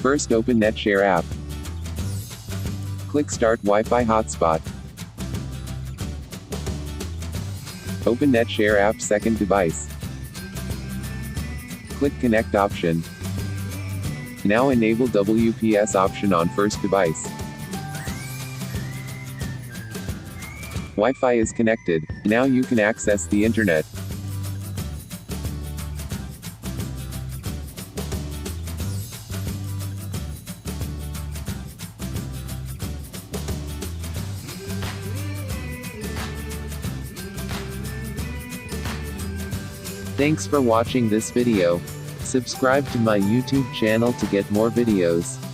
First, open Netshare app. Click Start Wi-Fi Hotspot. Open Netshare app second device. Click Connect option. Now enable WPS option on first device. Wi-Fi is connected. Now you can access the internet. Thanks for watching this video. Subscribe to my YouTube channel to get more videos.